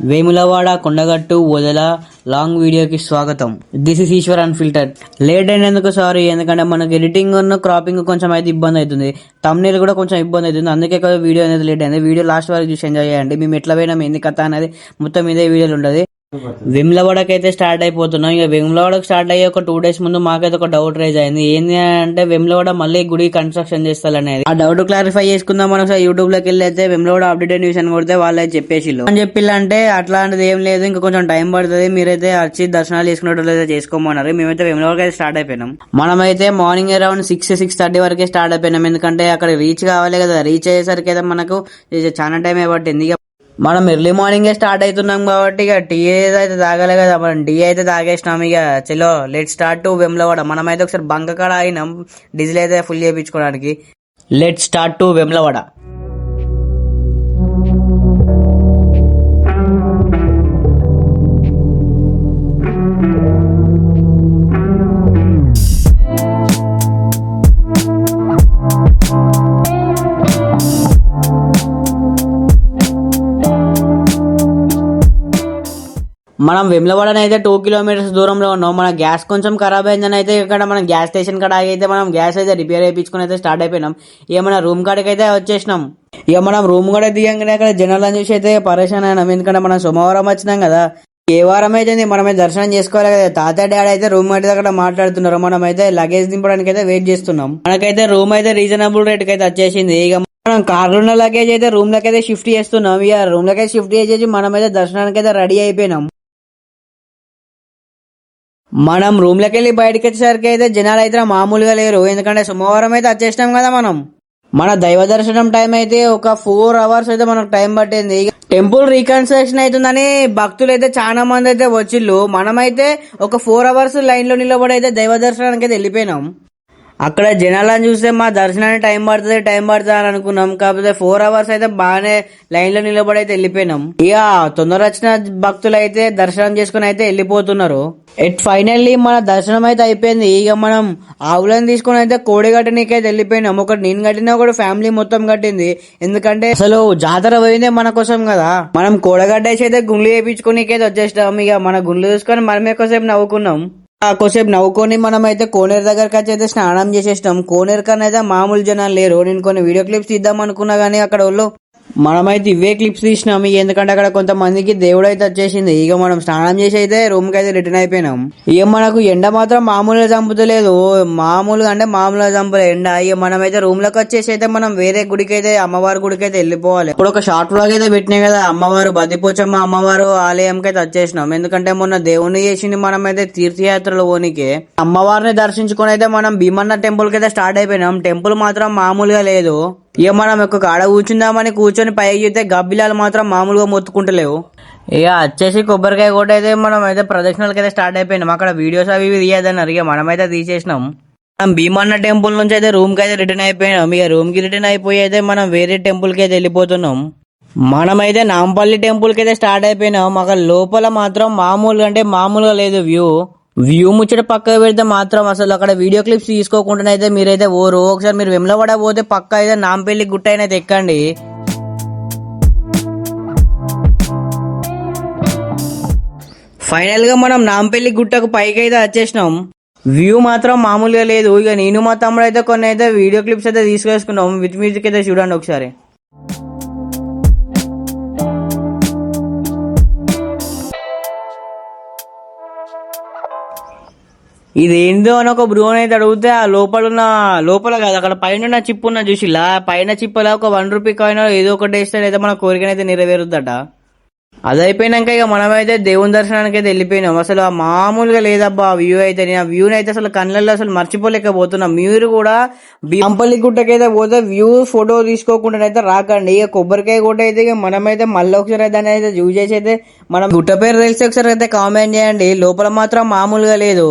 వేములవాడ కొండగట్టు వదల లాంగ్ వీడియోకి స్వాగతం. This is Eshwar unfiltered. Late అయినందుకు సారీ, ఎందుకంటే మనకి ఎడిటింగ్ క్రాపింగ్ కొంచెం అయితే ఇబ్బంది అవుతుంది, తమ్నేల్ కూడా కొంచెం ఇబ్బంది అవుతుంది, అందుకే వీడియో అనేది లేట్ అయింది. వీడియో లాస్ట్ వరకు చూసి ఎంజాయ్ చేయండి. మేము ఎట్లా పోయినాం, ఏంది కథ అనేది మొత్తం ఇదే వీడియోలు ఉంటుంది. వేములవాడకి అయితే స్టార్ట్ అయిపోతున్నాం. ఇక వేములవాడకు స్టార్ట్ అయ్యే ఒక 2 days ముందు మాకైతే ఒక డౌట్ రైజ్ అయింది. ఏంది అంటే వేములవాడ మళ్ళీ గుడి కన్స్ట్రక్షన్ చేస్తారనేది. ఆ డౌట్ క్లారిఫై చేసుకుందాం. మనం యూట్యూబ్ లోకి వెళ్ళి అయితే వేములవాడ అప్డేట్ న్యూస్ అని కొడితే వాళ్ళు అయితే చెప్పేసిల్లు అని చెప్పిల్లంటే అట్లాంటిది ఏం లేదు, ఇంకా కొంచెం టైం పడుతుంది, మీరైతే వచ్చి దర్శనాలు చేసుకునేటట్లు అయితే చేసుకోమన్నారు. మేమైతే వేములవాడకి అయితే స్టార్ట్ అయిపోయినాం. మనమైతే మార్నింగ్ అరౌండ్ 6-6:30 వరకే స్టార్ట్ అయిపోయినాం, ఎందుకంటే అక్కడ రీచ్ కావాలి కదా. రీచ్ అయ్యేసరికి అయితే మనకు చాలా టైం పట్టింది. మనం ఎర్లీ మార్నింగే స్టార్ట్ అవుతున్నాం కాబట్టి ఇక టీ అయితే తాగాలి కదా. మనం టీ అయితే తాగేసినాం. ఇక చలో లెట్ స్టార్ట్ టు వేములవాడ. మనమైతే ఒకసారి బంక కాడ అయినాం డీజిల్ అయితే ఫుల్ చేయించుకోవడానికి. Let start to Vemulawada. మనం వేములవాడని అయితే 2 kilometers దూరంలో ఉన్నాం. మన గ్యాస్ కొంచెం ఖరాబ్ అయిందని అయితే ఇక్కడ మనం గ్యాస్ స్టేషన్ కాడ అయితే మనం గ్యాస్ అయితే రిపేర్ చేయించుకుని అయితే స్టార్ట్ అయిపోయినాం. ఇక మన రూమ్ కాడికి అయితే వచ్చేసినాం. ఇక మనం రూమ్ కూడా దిగంగానే అక్కడ జనాలను చూసి అయితే పరేషాన్ అయినాం, ఎందుకంటే మనం సోమవారం వచ్చినాం కదా. ఏ వారం అయితే మనమే దర్శనం చేసుకోవాలి కదా. తాత డాడీ అయితే రూమ్ అయితే అక్కడ మాట్లాడుతున్నారు. మనం అయితే లగేజ్ దింపడానికి అయితే వెయిట్ చేస్తున్నాం. మనకైతే రూమ్ అయితే రీజనబుల్ రేట్ కి అయితే వచ్చేసింది. ఇక మనం కార్లో ఉన్న లగేజ్ అయితే రూమ్ లకి అయితే షిఫ్ట్ చేస్తున్నాం. ఇక రూమ్ లకి షిఫ్ట్ చేసేసి మనమైతే దర్శనానికి అయితే రెడీ అయిపోయినాం. మనం రూమ్ లోకి వెళ్ళి బయటకు వచ్చేసరికి అయితే జనాలు అయితే మామూలుగా లేరు, ఎందుకంటే సోమవారం అయితే వచ్చేసినాం కదా. మన దైవ దర్శనం టైం అయితే ఒక 4 hours అయితే మనకు టైం పట్టింది. టెంపుల్ రీకన్స్ట్రక్షన్ అవుతుందని భక్తులు అయితే చాలా మంది అయితే వచ్చిళ్ళు. మనమైతే ఒక 4 hours లైన్ లో నిలబడి అయితే దైవ దర్శనానికి అయితే వెళ్ళిపోయినాం. అక్కడ జనాలను చూస్తే మా దర్శనానికి టైం పడుతుంది అని అనుకున్నాం, కాకపోతే 4 hours అయితే బాగానే లైన్ లో నిలబడి అయితే వెళ్ళిపోయినాం. ఇక తొందర వచ్చిన భక్తులు అయితే దర్శనం చేసుకుని అయితే వెళ్ళిపోతున్నారు. ఫైనల్లీ మన దర్శనం అయితే అయిపోయింది. ఇక మనం ఆవులను తీసుకుని అయితే కోడి కట్టడానికి అయితే వెళ్ళిపోయినాం. ఒకటి నేను కట్టినా, ఒకటి ఫ్యామిలీ మొత్తం కట్టింది, ఎందుకంటే అసలు జాతర పోయిందే మన కోసం కదా. మనం కోడగడ్డేసి అయితే గుండ్లు వేయించుకునేకి అయితే వచ్చేస్తాం. ఇక మన గుండ్లు చూసుకొని మనమే ఎక్కువసేపు నవ్వుకున్నాం. కొద్దిసేపు నవ్వుకొని మనం అయితే కోనేరు దగ్గరకి వచ్చి అయితే స్నానం చేసేసినాం. కోనేరు కన్నా అయితే మామూలు జనాలు లేరు. నేను కొన్ని వీడియో క్లిప్స్ తీద్దాం అనుకున్నా గానీ అక్కడ వాళ్ళు మనమైతే ఇవే క్లిప్స్ తీసినాం, ఎందుకంటే అక్కడ కొంతమందికి దేవుడు అయితే వచ్చేసింది. ఇక మనం స్నానం చేసి అయితే రూమ్ కి అయితే రిటర్న్ అయిపోయినాం. ఇక మనకు ఎండ మాత్రం మామూలుగా చంపుతలేదు, మామూలుగా చంపలే ఎండ. ఇక మనమైతే రూమ్ లోకి వచ్చేసి అయితే మనం వేరే గుడికి అయితే, అమ్మవారి గుడికి అయితే వెళ్ళిపోవాలి. ఇప్పుడు ఒక షార్ట్ వ్లాగ్ అయితే పెట్టినాయి కదా, అమ్మవారు బద్దిపోచమ్మ అమ్మవారు ఆలయంకి అయితే వచ్చేసినాం, ఎందుకంటే మొన్న దేవుని చేసింది మనమైతే తీర్థయాత్రలు పోనీకి. అమ్మవారిని దర్శించుకొని అయితే మనం భీమన్న టెంపుల్ కి అయితే స్టార్ట్ అయిపోయినాం. టెంపుల్ మాత్రం మామూలుగా లేదు. ఇక మనం ఒక కాడ కూర్చుందామని కూర్చొని పైకి చూస్తే గబ్బిలాలు మాత్రం మామూలుగా మొత్తుకుంటలేవు. ఇక వచ్చేసి కొబ్బరికాయ కొట్టి అయితే మనం అయితే ప్రదక్షిణలకి అయితే స్టార్ట్ అయిపోయినాం. అక్కడ వీడియోస్ అవి తీయదన్నారు, ఇక మనమైతే తీసేసినాం. మనం భీమన్న టెంపుల్ నుంచి అయితే రూమ్ కి అయితే రిటర్న్ అయిపోయినాం. ఇక రూమ్ కి రిటర్న్ అయిపోయి అయితే మనం వేరే టెంపుల్ కి అయితే వెళ్ళిపోతున్నాం. మనమైతే నాంపల్లి టెంపుల్ కి అయితే స్టార్ట్ అయిపోయినాం. అక్కడ లోపల మాత్రం మామూలుగా లేదు వ్యూ ముచ్చట పక్కకు పెడితే మాత్రం అసలు అక్కడ వీడియో క్లిప్స్ తీసుకోకుండా అయితే మీరైతే ఒకసారి మీరు వేములవాడ పోతే పక్క అయితే నాంపల్లి గుట్ట అయితే ఎక్కండి. ఫైనల్ గా మనం నాంపల్లి గుట్టకు పైకి అయితే వచ్చేసినాం. వ్యూ మాత్రం మామూలుగా లేదు. ఇక నేను మా తమ్ముడు అయితే కొన్ని అయితే వీడియో క్లిప్స్ అయితే తీసుకొసుకున్నాం, విత్ మ్యూజిక్ అయితే చూడండి ఒకసారి. ఇదేందో అని ఒక బ్రో అయితే అడిగితే ఆ లోపల కాదు, అక్కడ పైన చిప్పు ఉన్న చూసిలా, పైన చిప్పలా ఒక 1 rupee కాయిన్ ఏదో ఒకటి వేస్తే అయితే మన కోరికనైతే నెరవేరుద్దట. అది అయిపోయినాక ఇక మనమైతే దేవుని దర్శనానికి అయితే వెళ్ళిపోయినాం. అసలు మామూలుగా లేదబ్బా వ్యూ అయితే. నేను ఆ వ్యూని అయితే అసలు కళ్ళల్లో అసలు మర్చిపోలేకపోతున్నా. మీరు కూడా నాంపల్లి గుట్టకైతే పోతే వ్యూ ఫోటో తీసుకోకుండా అయితే రాకండి. ఇక కొబ్బరికాయ గుట్ట అయితే ఇక మనమైతే మళ్ళీ ఒకసారి దాన్ని అయితే యూజ్ చేసి అయితే మనం గుట్ట పేరు తెలిసి ఒకసారి అయితే కామెంట్ చేయండి. లోపల మాత్రం మామూలుగా లేదు.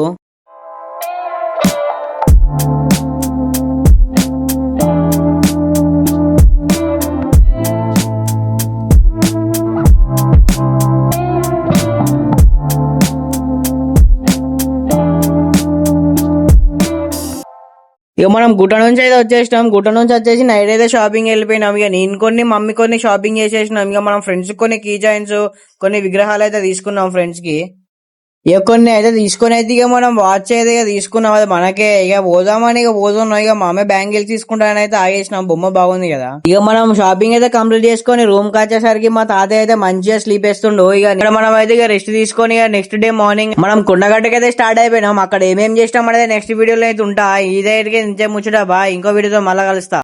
ఇక ఇక మనం గుట్ట నుంచి అయితే వచ్చేసినాం. గుట్ట నుంచి వచ్చేసి నైట్ అయితే షాపింగ్ వెళ్ళిపోయినాం. ఇక నేను కొన్ని మమ్మీ కొన్ని షాపింగ్ చేసేసినాం. ఇక మనం ఫ్రెండ్స్ కొన్ని కీ చైన్స్ కొన్ని విగ్రహాలు అయితే తీసుకున్నాం ఫ్రెండ్స్ కి. ఇక కొన్ని అయితే తీసుకొని అయితే ఇక మనం వాచ్ అయితే ఇక తీసుకున్నాం. అది మనకే ఇక పోదామని ఇక పోతున్నాం. ఇక మా అమ్మాయి బ్యాంగిల్స్ తీసుకుంటానని అయితే ఆగేసినాం. బొమ్మ బాగుంది కదా. ఇక మనం షాపింగ్ అయితే కంప్లీట్ చేసుకొని రూమ్ కి వచ్చేసరికి మా తాతయ్య అయితే మంచిగా స్లీప్ వేస్తుండు. ఇక ఇక్కడ మనం అయితే ఇక రెస్ట్ తీసుకొని ఇక నెక్స్ట్ డే మార్నింగ్ మనం కొండగట్టుకి అయితే స్టార్ట్ అయిపోయినాం. అక్కడ ఏమేం చేసినాం అనేది నెక్స్ట్ వీడియోలో అయితే ఉంటా. ఇదే ఇంకే ముచ్చట బా. ఇంకో వీడియోతో మళ్ళీ కలుస్తా.